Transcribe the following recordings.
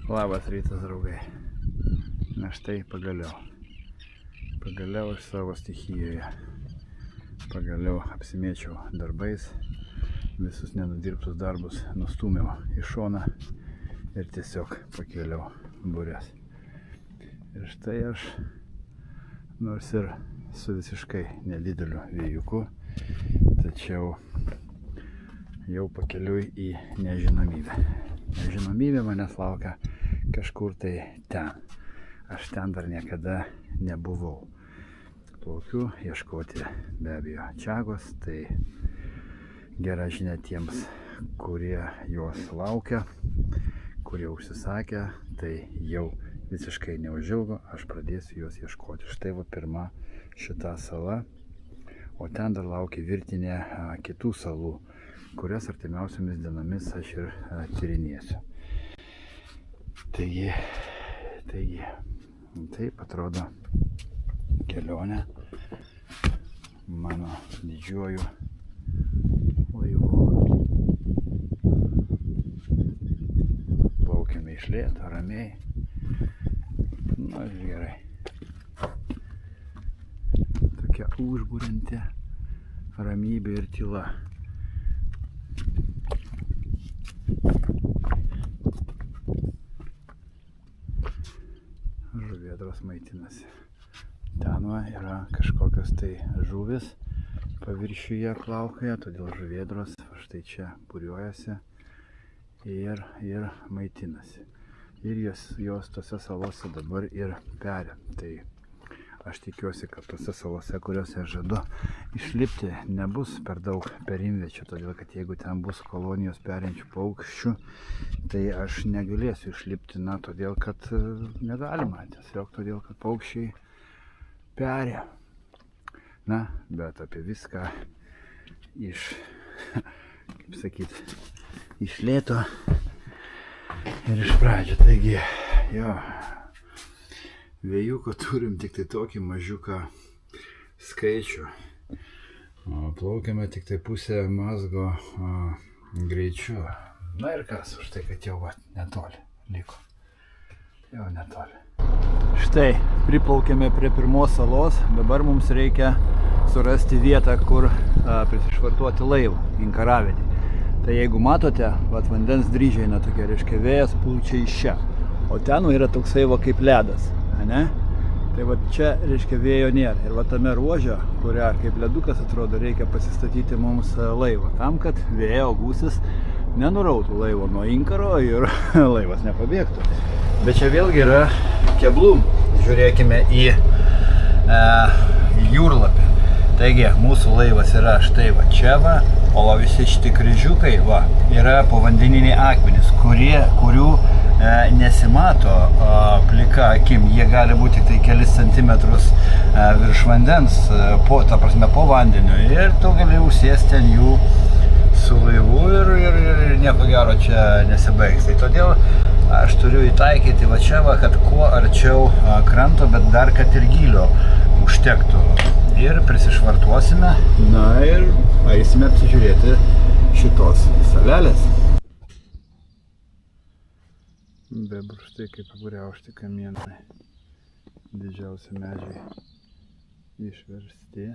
Labas rytas, draugai. Na štai pagaliau aš savo stichijoje. Pagaliau apsimėčiau darbais, visus nenudirbtus darbus nustūmiau į šoną ir tiesiog pakėliau burės. Ir štai aš, nors ir su visiškai nedideliu vėjuku, tačiau jau pakeliui į nežinomybę. Nežinomybė manęs laukia kažkur tai ten. Aš ten dar niekada nebuvau. Plaukiu ieškoti be abejo čagos, tai gera žinia tiems, kurie jos laukia, kurie užsisakė, tai jau visiškai neužilgo aš pradėsiu juos ieškoti. Štai va pirma šita sala, o ten dar laukia virtinė kitų salų, kurias artimiausiomis dienomis aš ir tyrinėsiu. Taigi, taip atrodo kelionė mano didžiuoju laivu. Plaukiame iš lėto, ramiai. Na ir gerai. Tokia užburianti ramybė ir tyla. Žuvėdros maitinasi. Ten yra kažkokios tai žuvis paviršiuje plaukioja, todėl žuvėdros štai čia būriuojasi ir maitinasi. Ir jos tose salose dabar ir peri. Tai aš tikiuosi, kad tose salose, kuriuose žadu išlipti, nebus per daug perimviečių, todėl kad jeigu ten bus kolonijos perinčių paukščių, tai aš negalėsiu išlipti, todėl kad negalima, tiesiog todėl kad paukščiai peri. Bet apie viską iš lėto ir iš pradžio. Taigi, vėjuko turim tik tai tokį mažiuką skaičių. Plaukiame tik tai pusę mazgo greičiu. Na ir kas, už tai, kad jau netoli liko. Jau netoli. Štai, priplaukėme prie pirmos salos. Dabar mums reikia surasti vietą, kur prisišvartuoti laivą, inkaravedį. Tai jeigu matote, vandens dryžiai tokie, reiškia vėjas pučia iš čia. O ten yra toksai kaip ledas. Ne? Tai čia, reiškia, vėjo nėra. Ir tame ruože, kuria kaip ledukas atrodo, reikia pasistatyti mums laivą. Tam, kad vėjo gūsis nenurautų laivo nuo inkaro ir laivas nepabėgtų. Bet čia vėlgi yra keblumų. Žiūrėkime į jūrlapį. Taigi, mūsų laivas yra štai čia, o visi šitie kryžiukai yra povandeniniai akmenys, kurių nesimato plika akim. Jie gali būti tik tai kelis centimetrus virš vandens, po vandeniu. Ir tu gali užsėsti ant jų su laivu ir nieko gero čia nesibaigs. Tai todėl aš turiu įtaikyti čia, kad kuo arčiau kranto, bet dar kad ir gylio užtektų. Ir prisišvartuosime, ir eisime apsižiūrėti šitos salelės. Bebrų štai kaip apgriaužti kamienai. Didžiausi medžiai išversti.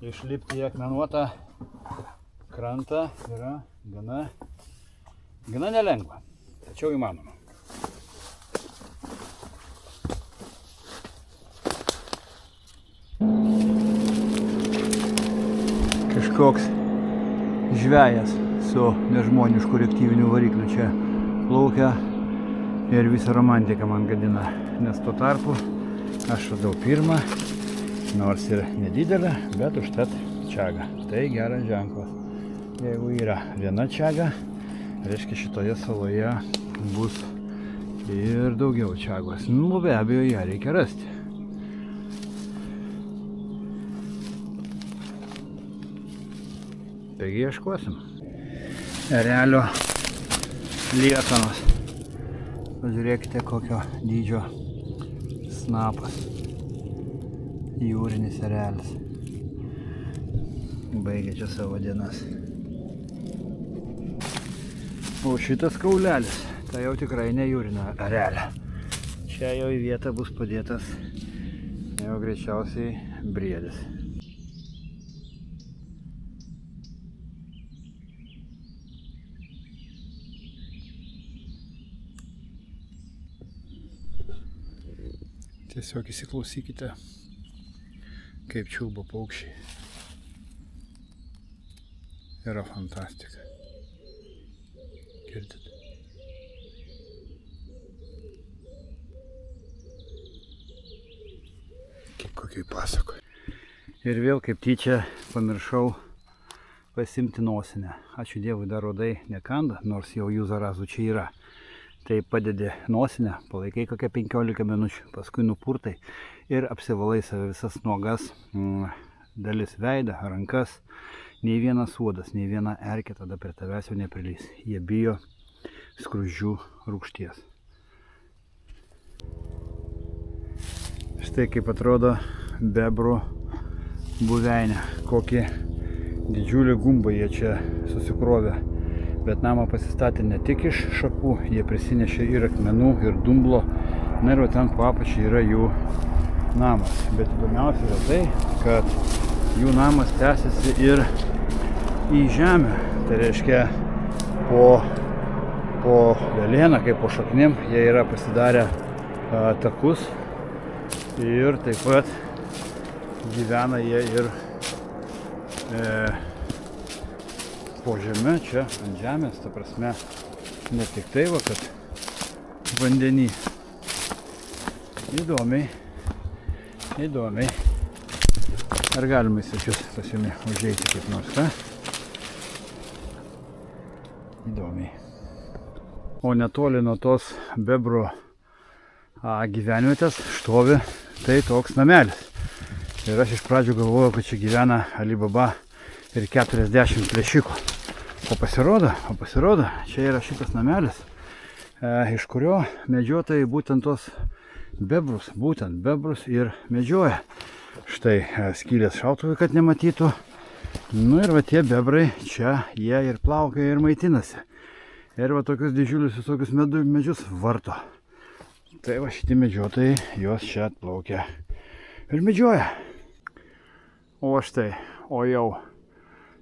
išlipti į akmenuotą krantą yra gana nelengva, tačiau įmanoma. Kažkoks žvejas su nežmonišku reaktyviniu varikliu čia plaukia ir visą romantiką man gadina, nes tuo tarpu aš radau pirmą, nors ir nedidelę, bet užtat čiagą. Tai geras ženklas. Jeigu yra viena čiaga, reiškia šitoje saloje bus ir daugiau čiagos. Nu, be abejo, ją reikia rasti. Taigi ieškosim. Erelio liekanos. Pažiūrėkite, kokio dydžio snapas. Jūrinis erelis. Baigia čia savo dienas. O šitas kaulelis, tai jau tikrai ne jūrinio erelio. Čia jau į vietą bus padėtas jau greičiausiai briedis. Tiesiog įsiklausykite, kaip čiulba paukščiai. Yra fantastika. Girdit? Kaip kokioj pasakoj. Ir vėl kaip tyčia pamiršau pasimti nosinę. Ačiū Dievui, dar uodai nekanda, nors jau jų zarazų čia yra. Tai padedi nosinę, palaikai kokią 15 minučių, paskui nupurtai ir apsivalai save visas nuogas, dalis veidą, rankas. Nei vienas uodas, nei viena erkė tada prie tavęs jau neprilys. Jie bijo skruzdžių rūgšties. Štai kaip atrodo bebrų buveinė. Kokį didžiulį gumbą jie čia susikrovė. Bet namą pasistatė ne tik iš šakų, jie prisinešė ir akmenų, ir dumblo. Na ir ten po apačiai yra jų namas. Bet įdomiausia yra tai, kad jų namas tęsiasi ir į žemę. Tai reiškia, po velėną, kaip po šaknim, jie yra pasidarę takus. Ir taip pat gyvena jie ir po žemę, čia ant žemės, ta prasme, ne tik tai, va, kad vandenį. Įdomiai. Ar galima į svečius pas jumi užeiti kaip nors, ką? Įdomiai. O netoli nuo tos bebrų gyvenvietės stovi tai toks namelis. Ir aš iš pradžių galvojau, kad čia gyvena Alibaba ir 40 plėšikų. O pasirodo, čia yra šitas namelis, iš kurio medžiotojai būtent tos bebrus ir medžioja. Štai skylės šautuvai, kad nematytų. Nu ir va tie bebrai čia jie ir plaukia ir maitinasi. Ir va tokius didžiulius visokius medžius varto. Tai va šitie medžiotojai juos čia atplaukia ir medžioja. O štai, o jau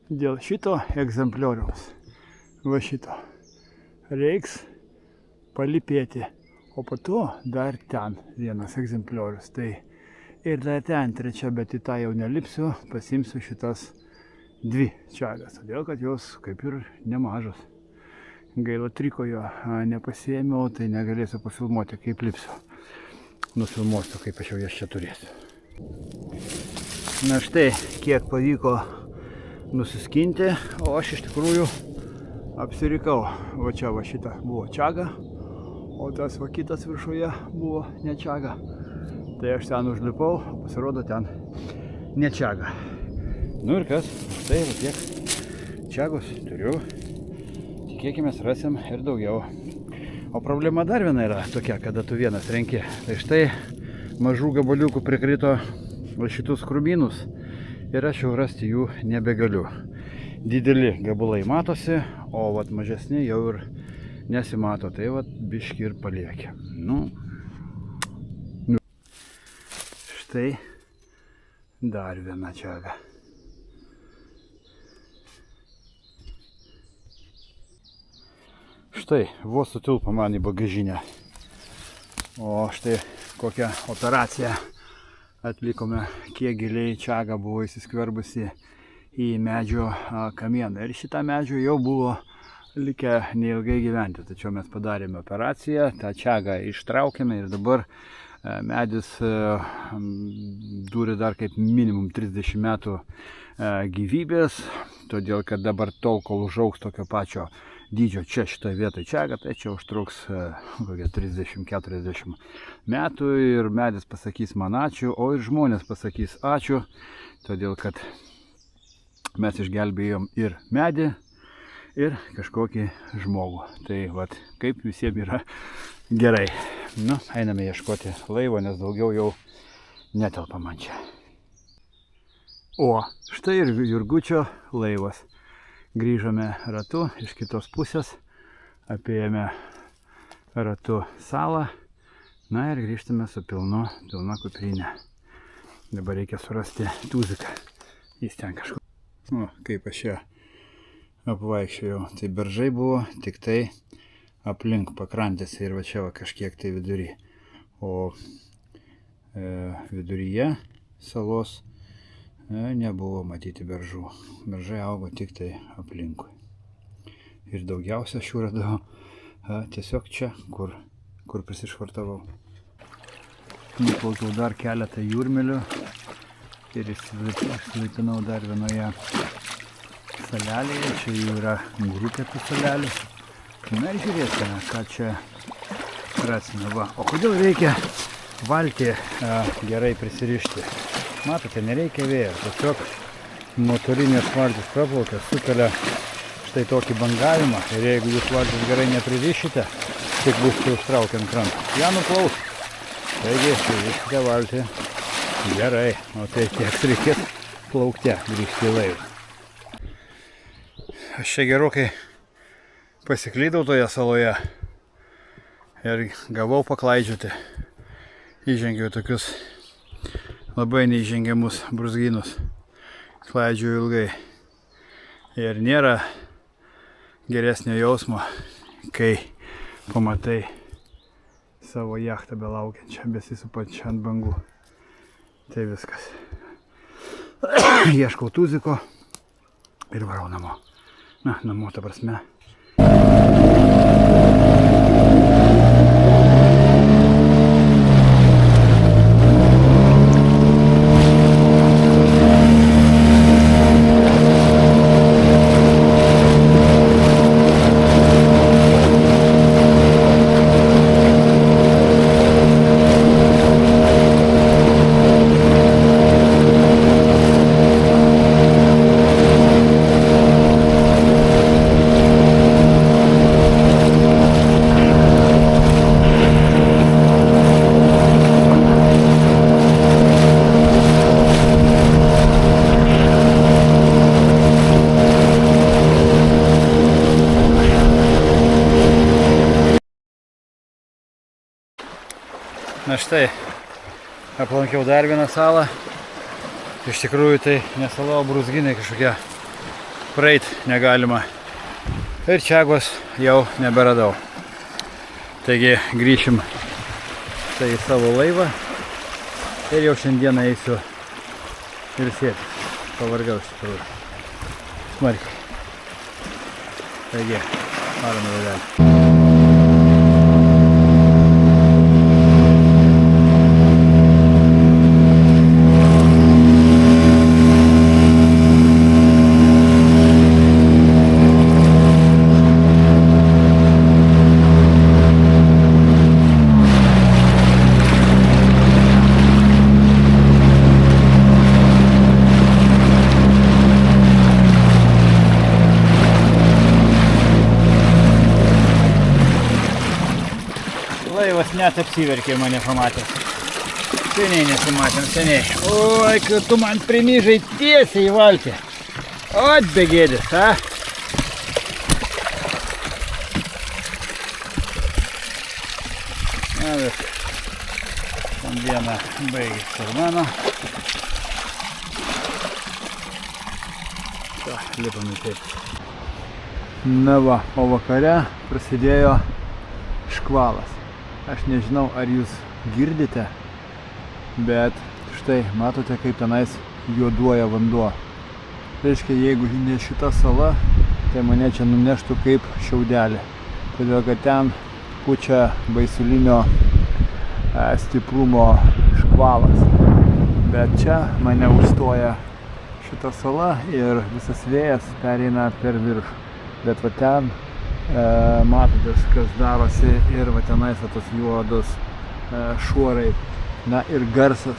dėl šito egzemplioriaus, va šito, reiks palipėti, o po to dar ten vienas egzempliorius. Tai ir dar ten trečia, bet į tą jau nelipsiu, pasimsiu šitas 2 čiagas, todėl kad jos kaip ir nemažos. Gaila trikojo nepasiėmiau, tai negalėsiu pafilmuoti, kaip lipsiu. Nufilmuosiu, kaip aš jau jas čia turėsiu. Na štai, kiek pavyko nusiskinti, o aš iš tikrųjų apsirikau. Va čia va šita buvo čiaga, o tas va kitas viršuje buvo ne čiaga. Tai aš ten užlipau, pasirodo ten ne čiaga. Nu ir kas, štai va tiek čiagos turiu. Tikėkime, rasim ir daugiau. O problema dar viena yra tokia, kada tu vienas renki. Tai štai mažų gabaliukų prikrito šitus krūmynus. Ir aš jau rasti jų nebegaliu. Dideli gabalai matosi, o vat mažesni jau ir nesimato. Tai vat biški ir paliekia. Nu. Štai dar viena čiaga. štai, vos sutilpo man į bagažinę. O štai kokią operaciją atlikome, kiek giliai čiaga buvo įsiskverbusi į medžio kamieną. Ir šitą medžio jau buvo likę neilgai gyventi. Tačiau mes padarėme operaciją, tą čiagą ištraukėme ir dabar medis turi dar kaip minimum 30 metų gyvybės, todėl kad dabar tol, kol užaugs tokio pačio dydžio čia šitoje vietoje čiaga, tai čia užtruks kokie 30-40 metų ir medis pasakys man ačiū, o ir žmonės pasakys ačiū, todėl kad mes išgelbėjom ir medį, ir kažkokį žmogų. Tai vat, kaip visiems yra gerai. Nu, einame ieškoti laivo, nes daugiau jau netelpa man čia. O, štai ir Jurgučio laivas. Grįžome ratu iš kitos pusės, apėjome ratu salą, na ir grįžtame su pilna kuprinė. Dabar reikia surasti tuziką. Jis ten kažkur. O, kaip aš ją apvaikščiojau. Tai beržai buvo tik tai aplink pakrantėse ir va čia va kažkiek tai vidury. O viduryje salos nebuvo matyti beržų. Beržai augo tik tai aplinkui. Ir daugiausia šių radau tiesiog čia, kur prisišvartavau. Nuplaukiau dar keletą jūrmelių ir išsilipinau dar vienoje salelėje. Čia jau yra grupė tų salelių. Na ir žiūrėsime, ką čia rasime. Va. O kodėl reikia valtį gerai prisirišti? Matote, nereikia vėjo. Tiesiog motorinės valtis praplaukia, sukelia štai tokį bangavimą. Ir jeigu jūs valtis gerai nepririšite, tik būsite užtraukę ant krantą. Ją nuplaus. Taigi, pririšite valtį gerai. O tai tiek reikės plaukte grįžti į laivą. Aš čia gerokai pasiklydau toje saloje ir gavau paklaidžioti. Įžengiau tokius labai neįžengiamus brūzgynus. Klaidžiu ilgai. Ir nėra geresnio jausmo, kai pamatai savo jachtą belaukiančią, besisupančią ant bangų. Tai viskas. Ieškau tuziko ir varau namo. Na, namo ta prasme. Na štai, aplankiau dar vieną salą. Iš tikrųjų tai ne sala, o brūzgynai kažkokie. Praeit negalima. Ir čiagos jau neberadau. Taigi grįšim tai į savo laivą. Ir jau šiandieną eisiu ilsėtis. Pavargau iš tikrųjų. Smarkiai. Taigi, varome laivelį. Laivas net apsiverkė mane pamatęs. Seniai nesimatėm, seniai. Oi, kad tu man primyžai tiesiai į valtį. Ot, begėdis, a? Na viskas. Tam dieną baigėsi ir mano. Lipam į taip. Na va, o vakare prasidėjo škvalas. Aš nežinau, ar jūs girdite, bet štai matote, kaip tenais juoduoja vanduo. Reiškia, jeigu ne šita sala, tai mane čia nuneštų kaip šiaudelį. Todėl, kad ten pučia baisulinio stiprumo škvalas. Bet čia mane užstoja šita sala ir visas vėjas pereina per viršų. Bet va ten matote, kas darosi ir va tenais va tos juodos šuorai. Na ir garsas.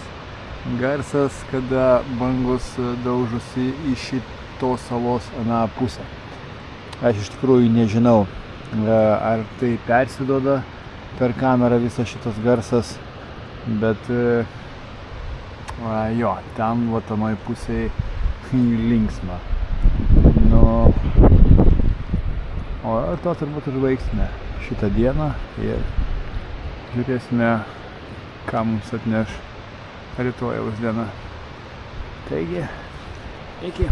Garsas, kada bangos daužosi į šitos salos aną pusę. Aš iš tikrųjų nežinau, ar tai persiduoda per kamerą visas šitas garsas, bet jo, ten va tanoj pusėj linksma. Nu, o to turbūt užbaigsime šitą dieną ir žiūrėsime, ką mums atneš rytojaus diena. Taigi, iki.